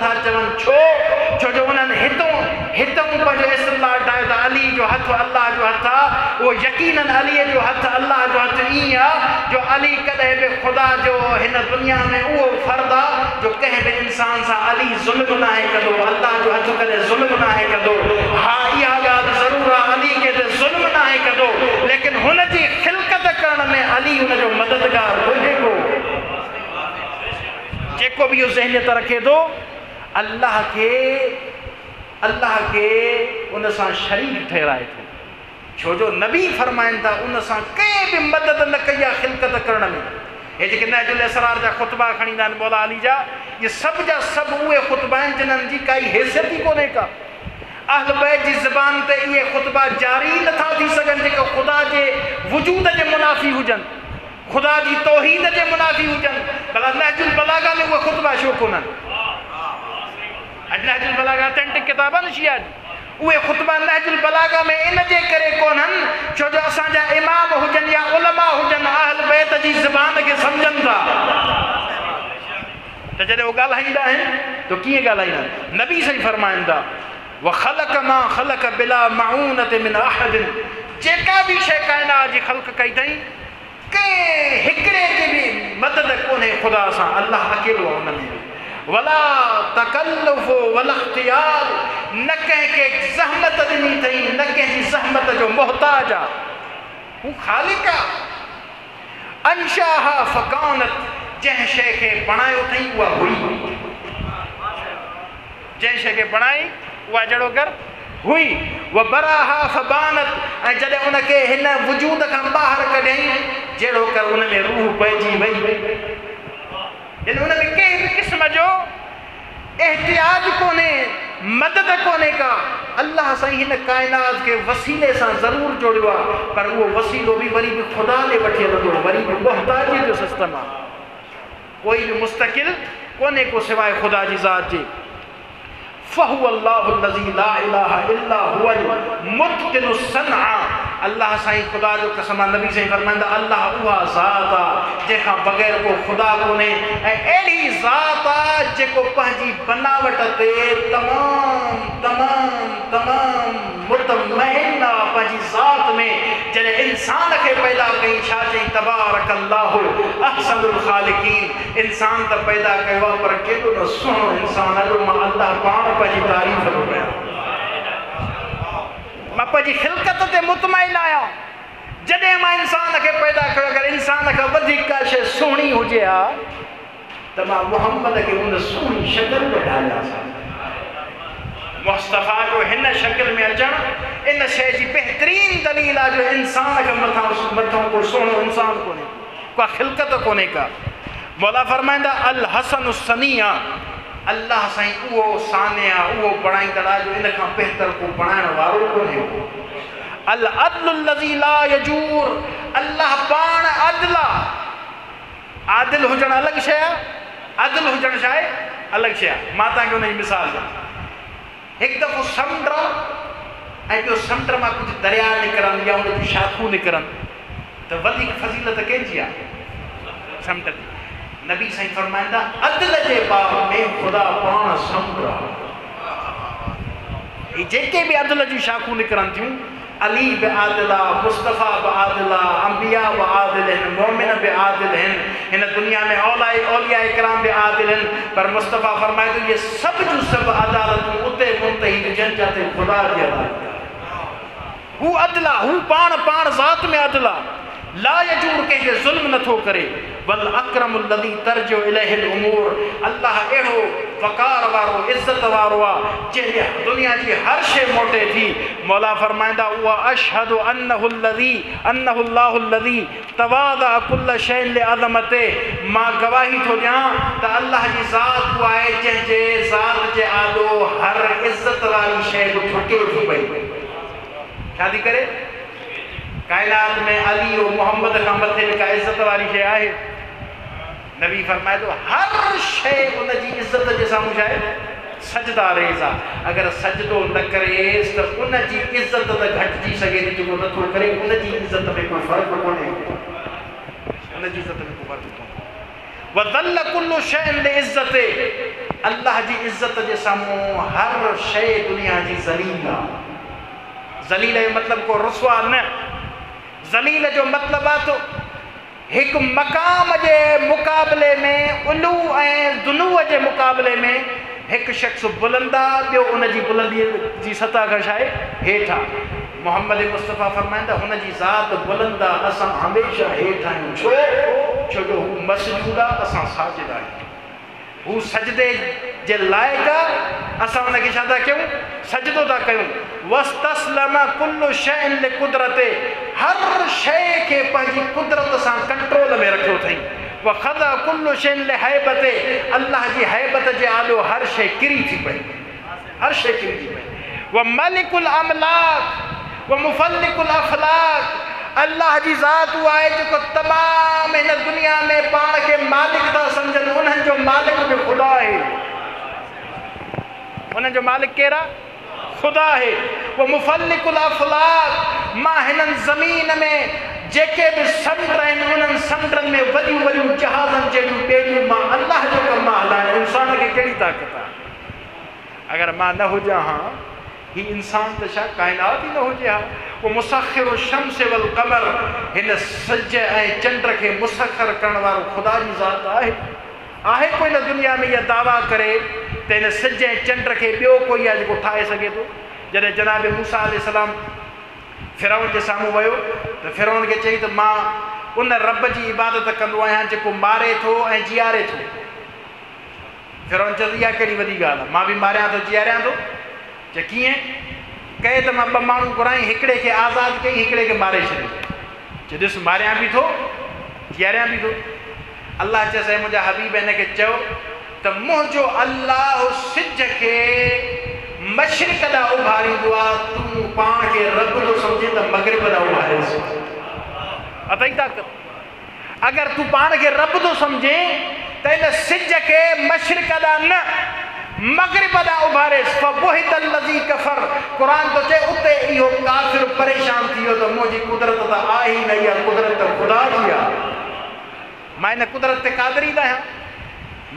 नथा चवन छो छो जो उन्हनि हितों पंहिंजो इस्तिलाह ठाहियो त अली जो हथ अल्लाह जो हथ आहे। उहो यकीनन अलीअ जो हथ अल्लाह जो हथ ईअं आहे जो अली कॾहिं बि ख़ुदा जो हिन दुनिया में उहो फ़र्ज़ु आहे जो कंहिं बि इंसान सां अली ज़ुल्म नाहे कंदो, अल्लाह जो हथ कॾहिं ज़ुल्म नाहे कंदो। हा इहा ॻाल्हि ज़रूरु आहे अली कंहिं ज़ुल्म नाहे कंदो, लेकिन हुनजी खिलकत करण में अली हुनजो मददगार कोन्हे को। जेको बि इहो ज़हनियत रखे थो अल्लाह खे उन सां शरीक ठहिराए थो, छो जो नबी फरमाइनि था उन सां कंहिं बि मदद न कई आहे खिलकत करण में। हे जेके नहजुल असरार जा ख़ुतबा खणी ईंदा आहिनि मौला अली जा, इहे सभु जा सभु उहे ख़ुतबा आहिनि जिन्हनि जी काई हैसियत ई कोन्हे का। अहल बैत जी ज़बान ते इहे ख़ुतबा जारी नथा थी सघनि जेके ख़ुदा जे वजूद जे मुनाफ़ी हुजनि, ख़ुदा जी तौहीद जे मुनाफ़ी हुजनि। भला नहजुल बलागा में उहे ख़ुतबा छो कोन्हनि? अॼु नहजुल बलागा ऑथेंटिक किताब आहे न शिया जी, उहे ख़ुतबा नहजुल बलागा में इन जे करे कोन्हनि छो जो असांजा इमाम हुजनि या उलमा हुजनि अहल बैत जी ज़बान खे सम्झनि था। त जॾहिं उहे ॻाल्हाईंदा आहिनि त कीअं ॻाल्हाईंदा आहिनि? नबी सही फरमाइनि था व ख़लक़ मा ख़लक़ बिला मऊनत मिन अहदिन, जेका बि शइ काइनात जी ख़ल्क़ कई अथई कंहिं हिकिड़े जी बि मदद कोन्हे ख़ुदा सां, अल्लाह अकेलो आहे हुन में। वला तकल्लुफ़ वला इख्तियार, न कंहिंखे ज़हमत ॾिनी अथई, न कंहिंजी ज़हमत जो मोहताज आहे, हू ख़ालिक़ आहे। अंशाहा फ़कानत, जंहिं शइ खे बणायो अथई उहा हुई, जंहिं शइ खे बणाई उहा जहिड़ो कर हुई। व बराहा फ़बानत, ऐं जॾहिं उनखे हिन वजूद खां ॿाहिरि कढियईं जहिड़ो कर उन में रूह पइजी वई। यानी उन में कंहिं बि क़िस्म जो एहतियाज कोन्हे, मदद कोन्हे का। अल्लाह साईं हिन काइनात खे वसीले सां ज़रूरु जोड़ियो आहे, पर उहो वसीलो बि वरी बि ख़ुदा ॾे वठी हलंदो, वरी बि मुहताजी जो सिस्टम आहे। कोई बि मुस्तक़िल कोन्हे को सवाइ ख़ुदा जी ज़ात जे। फ़हु अल्लाहु लज़ी ला इलाहा इल्ला हुवल मुत्क़िनु सन्आ, अल्लाह साईं ख़ुदा जो कसम आहे, नबी साईं फरमाईंदा अल्लाह उहा ज़ात आहे जंहिंखां बग़ैर को ख़ुदा कोन्हे, ऐं अहिड़ी ज़ात आहे जेको पंहिंजी बनावट ते तमामु मुतमइन आहे पंहिंजी ज़ात में। जॾहिं इंसान खे पैदा कई छा चई? तबारकल्लाहु अहसनुल ख़ालिक़ीन, इंसान त पैदा कयो आहे पर केॾो न सुहिणो इंसान आहे। मां अल्लाह पाण पंहिंजी तारीफ़ थो कयां, मां पंहिंजी खिलकत ते मुतमइन आहियां। जॾहिं मां इंसान खे पैदा कयो, अगरि इंसान खां वधीक का शइ सुहिणी हुजे हा त मां मुहम्मद खे उन सुहिणी शक्ल में ठाहियां। मुस्तफ़ा जो हिन शक्ल में अचणु इन शइ जी बहितरीन दलील आहे जो इंसान खे मथां को सुहिणो इंसान कोन्हे, का खिलकत कोन्हे का। मौला फरमाईंदा अल हसन सनिया, अल्लाह साईं उहो सानिया, उहो बणाईंदड़ आहे जो इन खां बहितर को बणाइण वारो कोन्हे। अल अदलुल लज़ी ला यजूर, अल्लाह पाण अदल आहे। आदिल हुजणु अलॻि शइ आहे, अदल हुजणु छा आहे? अलॻि शइ आहे। मां तव्हांखे हुनजी मिसाल ॾियां। हिकु दफ़ो समुंड ऐं ॿियो समुंड मां कुझु दरिया निकिरनि या उनजी शाखूं निकिरनि त वधीक फज़ीलत कंहिंजी आहे? समुंड जी। नबी साईं फरमाईंदा अदल जे बाब में ख़ुदा पाण समुंड आहे। ही जेके बि अदल जूं शाखूं निकिरनि थियूं, अली बि आदिल आहे, मुस्तफ़ा बि आदिल आहे, अंबिया बि आदिल आहिनि, मोमिन बि आदिल आहिनि, हिन दुनिया में औलिया इकराम बि आदिल आहिनि, पर मुस्तफ़ा फरमाए थो इहे सभु जूं सभु अदालतूं उते मुंतही हुजनि जिते ख़ुदा जी अदालत आहे। हू अदल आहे, हू पाण ज़ात में अदल आहे। ला यजूर, कंहिंखे ज़ुल्म नथो करे। वल अकरमुल लज़ी तरजो इलैहिल उमूर, अल्लाह अहिड़ो वक़ार वारो इज़त वारो आहे जंहिंजे दुनिया जी हर शइ मोटे थी। मौला फरमाईंदा उहा अशहदु अन्नहुल्लाहुल लज़ी तवादा कुल्ल शैइन लिअज़मते, मां गवाही थो ॾियां त अल्लाह जी ज़ात उहा आहे जंहिंजे ज़ात जे आॾो हर इज़त वारी शइ बि ठुके थी पई। छा थी करे? काइनात में अली और मोहम्मद खां मथे का इज़त वारी शइ आहे? नबी फरमाए थो हर शइ उनजी इज़त जे साम्हूं छा आहे? सजदा रेज़ आहे। अगरि सजदो न करेसि त उनजी इज़त त घटिजी सघे थी, जेको नथो करे उनजी इज़त में कोई फ़र्क़ु कोन्हे, उनजी इज़त में कोई फ़र्क़ु कोन्हे। वदल कुल्लु शैइन लिइज़्ज़ते, अल्लाह जी इज़्ज़त जे साम्हूं हर शइ दुनिया जी ज़लील आहे। ज़लील जो मतिलबु को रुसवा न, ज़लील जो मतिलबु आहे तो हिकु मक़ाम जे मुक़ाबले में, उलू ऐं दुनूअ जे मुक़ाबले में हिकु शख़्स बुलंद आहे, ॿियो उन जी बुलंदीअ जी सतह खां छा आहे हेठि आहे। मोहम्मद मुस्तफ़ा फरमाईंदा हुन जी ज़ात बुलंद आहे, असां हमेशह हेठि आहियूं। छो जो हू मसजूद आहे, असां साजिद आहियूं। हू सजदे जे लाइक़ु आहे, असां हुनखे छा था कयूं, सजदो था कयूं। वस्तस्लम कुल्लु शैइन लिक़ुदरते, हर शइ खे पंहिंजी कुदरत सां कंट्रोल में रखियो अथई। वख़दा कुल्लु शैइन लिहैबते, अल्लाह जी हैबत जे आॾो हर शइ किरी थी पई, हर शइ किरी थी पई। व मलिकुल अमलाक व मुफल्लिकुल अफलाक, अल्लाह जी ज़ात उहा आहे जेको तमामु हिन दुनिया में पाण खे मालिक था सम्झनि, उन्हनि जो मालिक बि ख़ुदा आहे। उन्हनि जो मालिक केरु आहे? ख़ुदा आहे। वो मुफल्लिकुल अफलाक, मां हिननि ज़मीन में जेके बि समुंड आहिनि उन्हनि समुंडनि में वॾियूं वॾियूं जहाज़नि जहिड़ियूं ॿेड़ियूं मां अल्लाह जो कमु हलायां। इंसान खे कहिड़ी ताक़त आहे? अगरि मां न हुजां हा, ही इंसान तो छा कायनात ही न हुजे हा। वो मुसख़िरु शम्स वल क़मर, हिन सिज ऐं चंड खे मुसख़र करण वारो ख़ुदा जी ज़ात आहे। आहे कोई न दुनिया में इहा दावा करे त हिन सिज ऐं चंड खे ॿियो कोई आहे जेको ठाहे सघे थो? जॾहिं जनाब मूसा अलैहिस्सलाम फिरौन जे साम्हूं वियो त फिरौन खे चई त मां उन रब जी इबादत कंदो आहियां जेको मारे थो ऐं जीआरे थो। फिरौन चयो इहा कहिड़ी वॾी ॻाल्हि आहे, मां बि मारियां थो जीआरियां थो। जे कीअं कहे त मां ॿ माण्हू घुराई, हिकिड़े खे आज़ादु कई, हिकिड़े खे मारे छॾियो। जे ॾिस मारियां बि थो जीआरियां बि थो। अल्लाह चयसि मुंहिंजा हबीब हिन खे चयो त मुंहिंजो अल्लाह सिज खे मशरिक़ ॾांहुं उभारींदो आहे, तूं पाण खे रब थो सम्झे त मग़रिब ॾांहुं उभारेसि। अथई ताक़त। अगरि तूं पाण खे रब थो सम्झे त हिन सिज खे मशरिक़ ॾांहुं न मग़रिब ॾांहुं उभारेसि। फबुहितल लज़ी कफ़र, क़ुर थो चए उते इहो काफ़िर परेशान थी वियो त मुंहिंजी कुदरत त आहे ई न, इहा कुदरत ख़ुदा जी आहे। मां हिन कुदरत ते क़ादिर ई न आहियां।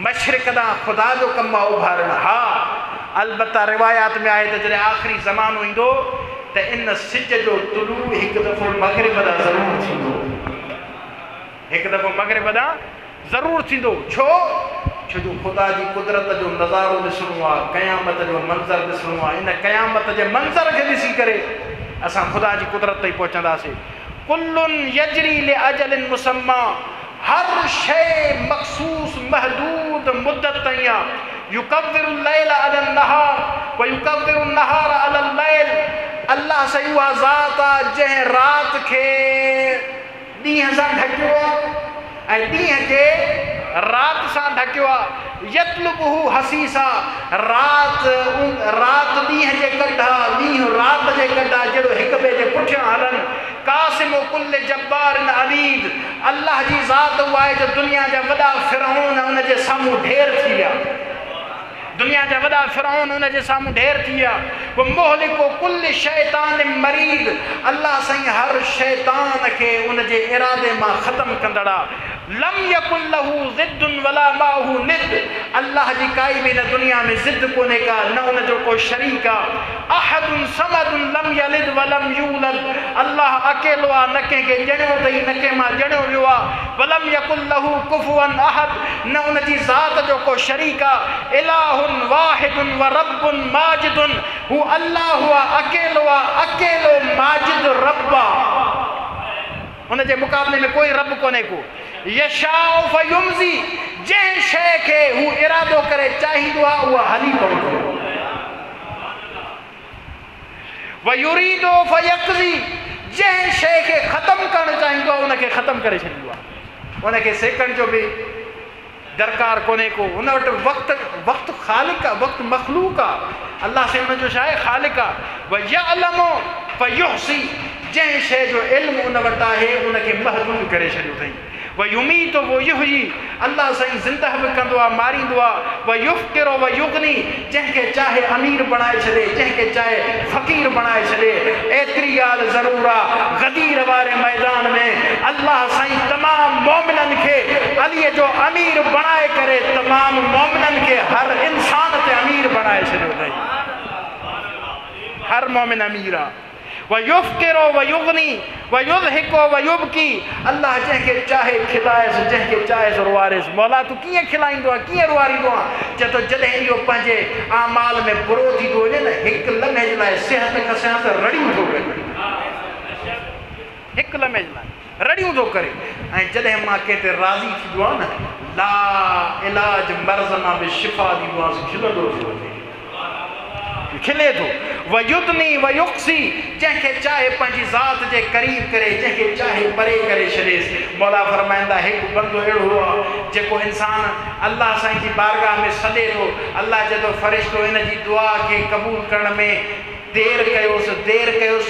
मशरिक़ ॾांहुं ख़ुदा जो कमु आहे उभारणु। हा, अलबत्ता रिवायात में आहे त जॾहिं आख़िरी ज़मानो ईंदो त इन सिज जो तुलू हिकु दफ़ो मग़रिब ॾांहुं ज़रूरु थींदो, हिकु दफ़ो मग़रिब ॾांहुं ज़रूरु थींदो। छो जो ख़ुदा जी कुदरत जो नज़ारो ॾिसणो आहे, क़यामत जो मंज़र ॾिसणो आहे। इन क़यामत जे मंज़र खे ॾिसी करे असां ख़ुदा जी कुदरत ताईं पहुचंदासीं। कुल्लुन यजरी ले अजलिन मुसम्मा, हर शइ मख़सूस महदूद मुद्दत ताईं आहे। युकव्विरुल लैल अलन नहार व युकव्विरुन नहार अलल लैल, अल्लाह से उहा ज़ात आहे जंहिं राति खे ॾींहं सां ढकियो आहे ऐं ॾींहं खे राति सां ढकियो आहे। यतलुबहु हसीसा, राति ॾींहं जे कढा, ॾींहुं राति जे कढा, जहिड़ो हिक ॿिए जे पुठियां हलनि। कासिमु कुल्ल जब्बारिन अनीद, अल्लाह जी ज़ात उहा आहे जो दुनिया जा वॾा फिरौन उन जे साम्हूं ढेर थी विया। दुनिया जा वॾा फिरौन उन जे साम्हूं ढेर थी विया। वो मुहलिको कुल्ल शैतान मरीद, अल्लाह साईं हर शैतान खे उन जे इरादे मां ख़तमु कंदड़ आहे। लम यकुन लहू ज़िद्दुन वला माहू निद, अल्लाह जी काई बि हिन दुनिया में ज़िद कोन्हे का, न उन जो को शरीक आहे। अहदुन समदुन लम यलिद वलम यूलद, अल्लाह अकेलो आहे, न कंहिंखे ॼणियो अथई, न कंहिं मां ॼणियो वियो आहे। वलम यकुन लहू कुफुवन अहद, न उन जी ज़ात जो को शरीक आहे। इलाहुन वाहिदुन व रब्बुन माजिदुन, हू अल्लाह हुआ अकेलो आहे, अकेलो माजिद रब आहे। उन जे मुक़ाबले में कोई रब कोन्हे को। यशाउ फयुमज़ी, जंहिं शइ खे हू इरादो करे चाहींदो आहे उहा हली पवंदो। वयुरीदो फयक़ज़ी, जंहिं शइ खे ख़तमु करणु चाहींदो आहे उनखे ख़तमु करे छॾींदो आहे। उनखे सेकंड जो बि दरकार कोन्हे को। उन वटि वक़्तु ख़ालिक आहे, वक़्तु मख़लूक आहे। अल्लाह से उनजो छा आहे? ख़ालिक आहे। व यअलमु फयुहसी, जंहिं शइ जो इल्मु उन वटि आहे उनखे महदूद करे छॾियो अथई। वयुमीत वो युहयी अल्लाह साईं ज़िंदह बि कंदो आहे मारींदो आहे वयुफ़्किरु वयुग़नी जंहिंखे चाहे अमीर बणाए छॾे जंहिंखे चाहे फ़क़ीर बणाए छॾे एतिरी ॻाल्हि ज़रूरु आहे गदीर वारे मैदान में अल्लाह साईं तमामु मोमिननि खे अलीअ जो अमीर बणाए करे तमामु मोमिननि खे हर इंसान ते अमीर बणाए छॾियो अथई हर मोमिन अमीर आहे वयुफ़्किरु वयुग़नी वयुज़हिकु वयुबकी अल्लाह जंहिंखे चाहे खिलाएसि जंहिंखे चाहे रुआरेसि मौला तूं कीअं खिलाईंदो आहे कीअं रुआरींदो आहे चए थो जॾहिं इहो पंहिंजे आमाल में बुरो थींदो वञे न हिकु लम्हे जे लाइ सिहत खां सिहत रड़ियूं थो करे हिकु लम्हे जे लाइ रड़ियूं थो करे ऐं जॾहिं मां कंहिं ते राज़ी थींदो आहे न ला इलाज मर्ज़ मां बि शिफ़ा ॾींदो आहे खिलंदो थो वञे खिले थो वयुदनी वयुक्सी जंहिंखे चाहे पंहिंजी ज़ात जे क़रीब करे जंहिंखे चाहे परे करे छॾेसि मौला फरमाईंदा हिकु बंदो अहिड़ो आहे जेको इंसान अल्लाह साईं जी बारगाह में सॾे थो अल्लाह चए थो फ़रिश्तो हिन जी दुआ खे क़बूल करण में देर कयोसि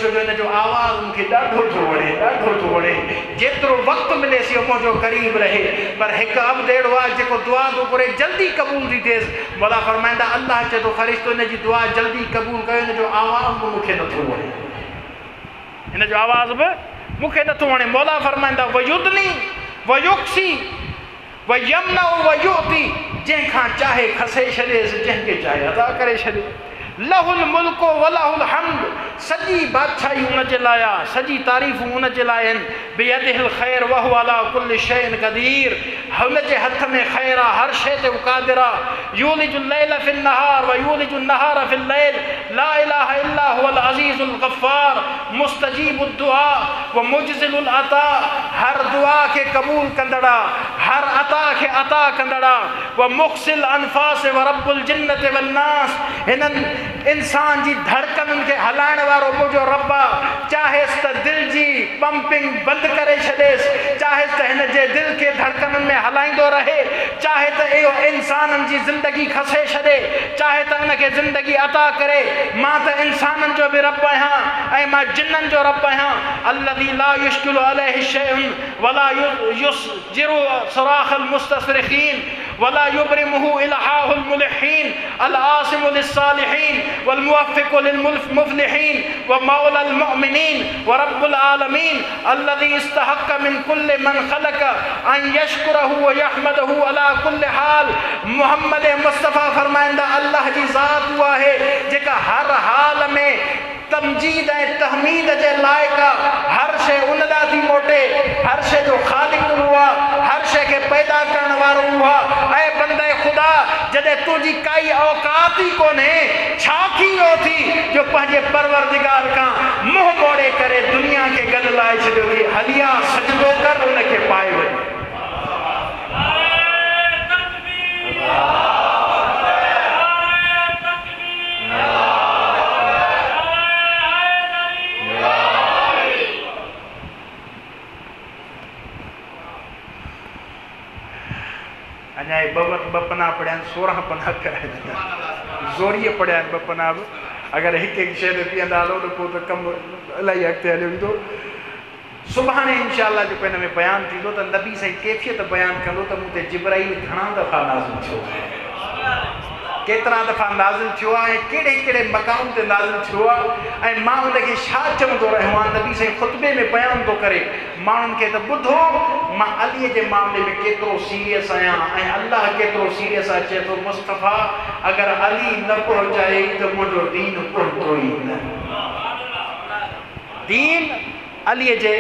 छो जो हिन जो आवाज़ मूंखे ॾाढो थो वणे जेतिरो वक़्तु मिलेसि इहो मुंहिंजो क़रीब रहे पर हिकु अब्द अहिड़ो आहे जेको दुआ थो घुरे जल्दी क़बूल थी थिएसि मौला फरमाईंदा अल्लाह चए थो फ़रिश्तो हिन जी दुआ जल्दी क़बूल कयो हिन जो आवाज़ बि मूंखे नथो वणे हिन जो आवाज़ बि मूंखे नथो वणे मौला फरमाईंदा वयुदनी वयुक्सी वयमना वयुती जंहिंखां चाहे खसे छॾेसि जंहिंखे चाहे अदा करे छॾे लहुल मुल्को वलहुल हम्द सॼी बादशाही उन जे लाइ आहे सॼी तारीफ़ूं उन जे लाइ आहिनि बियदिहिल ख़ैर वहु अला कुल्लि शैइन क़दीर हुन जे हथ में ख़ैर आहे हर शइ ते क़ादिर आहे यूलिजुल लैल फिन नहार व यूलिजुन नहार फिल लैल ला इलाहा इल्ला हुवल अज़ीज़ुल गफ़्फ़ार मुस्तजीबुद दुआ व मुजज़िलुल अता हर दुआ खे क़बूल कंदड़ हर अता खे अता कंदड़ व मुक़सिल अनफास व रब्बुल जिन्नत वल नास हिननि इंसान जी धड़कन के हलाइण वारो मुंहिंजो रब आहे चाहेसि त दिलि जी पंपिंग बंदि करे छॾेसि चाहे त हिन जे दिलि खे धड़कननि में हलाईंदो रहे चाहे त इहो इंसाननि जी ज़िंदगी खसे छॾे चाहे त उनखे ज़िंदगी अता करे मां त इंसाननि जो बि रब आहियां ऐं मां जिन्ननि जो रब आहियां अल्लज़ी ला युश्किलु अलैहि शैउन वला युस्जिरु सराखल मुस्तसरिखीन वला युबरिमुहु इल्हाहुल मुलहीन अल आसिमु लिस्सालिहीन वल लिलमुफ्लिहीन व मौलल मुअमिनीन व रब्बुल आलमीन अल्लज़ी इस्तहक़्क़ मिन कुल्लि मन ख़लक़ अन यशकुरहु व यहमदहु अला कुल्लि हाल मुहम्मद मुस्तफ़ा फरमाइंदा अल्लाह जी ज़ात उहा आहे जेका हर हाल में तमजीद ऐं तहमीद जे लाइक़ आहे हर शइ उन ॾांहुं थी मोटे हर शइ जो ख़ालिक़ उहो आहे हर शइ खे पैदा करण वारो उहो आहे ऐं बंदे ख़ुदा जॾहिं तुंहिंजी काई औकात ई कोन्हे छा थी वियो थी जो पंहिंजे परवरदिगार खां मुंहुं मोड़े करे दुनिया खे गॾु लाए छॾियो थी हलिया सजदो कर उनखे पाए वञ अञा ॿ पना पढ़िया आहिनि 16 पना कराए ज़ोरीअ पढ़िया आहिनि 2 पना बि अगरि हिकु हिकु शइ ते पीअंदा हलो त पोइ त कमु इलाही अॻिते हलियो वेंदो सुभाणे इंशाअल्लाह जो हिन में बयानु थींदो त नबी साईं कैफ़ियत बयानु कंदो त मूं ते जिब्राईल घणा दफ़ा नाज़िल थियो केतिरा दफ़ा नाज़िल थियो आहे ऐं कहिड़े कहिड़े मक़ाम ते नाज़िल थियो आहे ऐं मां उनखे छा चवंदो रहियो आहियां नबी साईं ख़ुतबे में बयानु थो करे माण्हुनि खे त ॿुधो मां अलीअ जे मामले में केतिरो सीरियस आहियां ऐं अल्लाह केतिरो सीरियस आहे चए थो मुस्तफ़ा अगरि अली न पहुचाए त मुंहिंजो दीन पहुतो ई न दीन अलीअ जे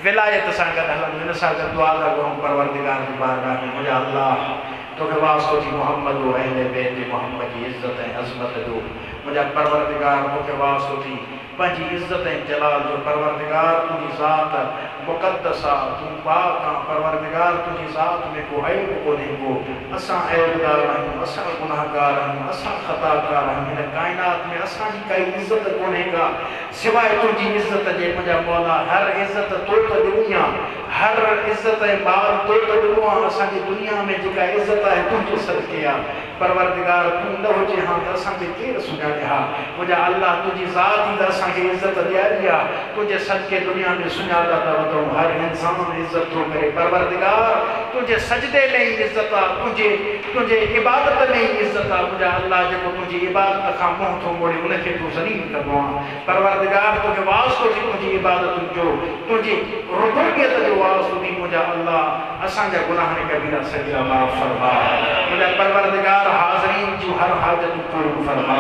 विलायत सां गॾु हलंदो हिन सां गॾु दुआ था करूं परवरदिगार जी बारगाह में मुंहिंजा अल्लाह तोखे वास्तो थी मोहम्मद हो अहले बैत मोहम्मद जी इज़्ज़त ऐं अज़मत जो मुंहिंजा परवरदिगार तोखे वास्तो थी पंहिंजी इज़्ज़त ऐं जलाल जो परवरदिगार तुंहिंजी ज़ात मुक़द्दस आहे तूं पाक आहे परवरदिगार तुंहिंजी ज़ात में को ऐब कोन्हे को असां ऐबदार आहियूं असां गुनाहगार आहियूं असां ख़ताकार आहियूं हिन काइनात में असांजी काई इज़्ज़त कोन्हे का सवाइ तुंहिंजी इज़्ज़त जे मुंहिंजा मौला हर इज़्ज़त तो त ॾिनी आहे हर इज़्ज़त ऐं ॿार तो त ॾिनो आहे असांजी दुनिया में जेका इज़्ज़त आहे तुंहिंजे सदके आहे परवरदिगार तूं न हुजे हा त असांखे केरु सुञाणे ॾिया मुंहिंजा अल्लाह तुंहिंजी ज़ात ई त असांखे इज़त ॾियारी आहे तुंहिंजे सदके दुनिया में सुञाता त वधूं हर इंसान इज़त थो करे परवरदिगार तुंहिंजे सजदे में ई इज़त आहे तुंहिंजे इबादत में ई इज़त आहे मुंहिंजा अल्लाह जेको तुंहिंजी इबादत खां मुंहुं थो मोड़े उनखे तूं ज़लील कंदो आहे परवरदिगार तोखे वास्तो थी तुंहिंजी इबादत जो तुंहिंजी रुबूबियत जो वास्तो थी मुंहिंजा अल्लाह असांजा गुनाह कबीरा सगीरा माफ़ फरमा मुंहिंजा परवरदिगार हाज़रीन जूं हर हाजत पूरी फरमा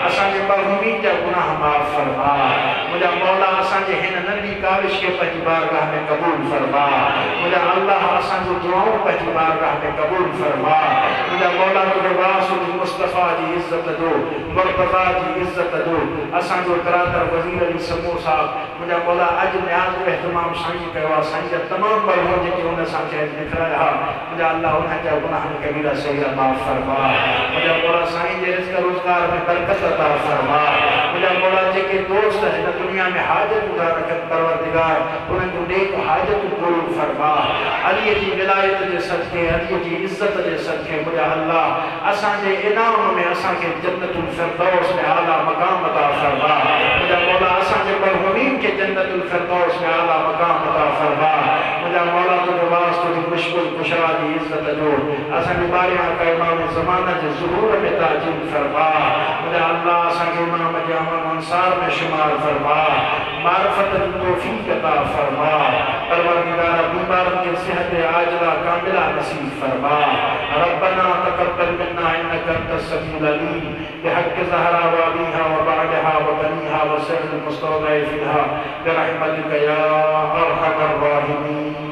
असांजे मरहूमीन जा गुनाह माफ़ फरमा मुंहिंजा मौला असांजे हिन नंढी काविश खे पंहिंजी बारगाह में क़बूल फरमा मुंहिंजा अल्लाह असांजो दुआऊं पंहिंजी बारगाह में क़बूल फरमा मुंहिंजा मौला तुंहिंजे वास्तो जी मुस्तफ़ा जी इज़त जो मुर्तज़ा जी इज़त जो असांजो तरातर वज़ीर अली समो साहब मुंहिंजा मौला अॼु न्याज़ जो एहतमाम साईं कयो आहे साईं जा तमामु मरहूम जेके हुन सां चइनि लिखाया मुंहिंजा अल्लाह उन्हनि जा गुनाह कबीरा सगीरा माफ़ फरमा मुंहिंजा मौला साईं जे रिज़्क़ रोज़गार में बरकत अता फरमा मुंहिंजा मौला जेके दोस्त हिन दुनिया में हाजत था रखनि परवरदिगार उन्हनि जूं नेक हाजतूं पूरी फरमा अलीअ जी विलायत जे सदके अलीअ जी इज़त जे सदके मुंहिंजा अल्लाह असांजे इनाम में असांखे जन्नतुल फिरदौस में आला मक़ाम अता फरमा मुंहिंजा मौला असांजे मरहूमीन खे जन्नतुल फिरदौस में आला मक़ाम अता फरमा मुंहिंजा मौला तुंहिंजे वास्ते जी मुश्किल कुशा जी इज़त जो असांजे ॿारहं क़इमा में ज़माना जे ज़ुहूर में ताजील फरमा मुंहिंजा अल्लाह असांखे इमाम जामा अंसार में शुमार फरमा मारिफत जी तौफ़ीक़ अता फरमा परवरदिगार बीमारन के सेहत आजिला कामिला नसीब फरमा रब्बना तक़ब्बल मिन्ना इन्नका अंतस समीउल अलीम बिहक़्क़ि ज़हरा व अबीहा व बअदहा व बनीहा व सइरिल मुस्तौदअ फ़ीहा बिरहमतिका या अरहमर राहिमीन।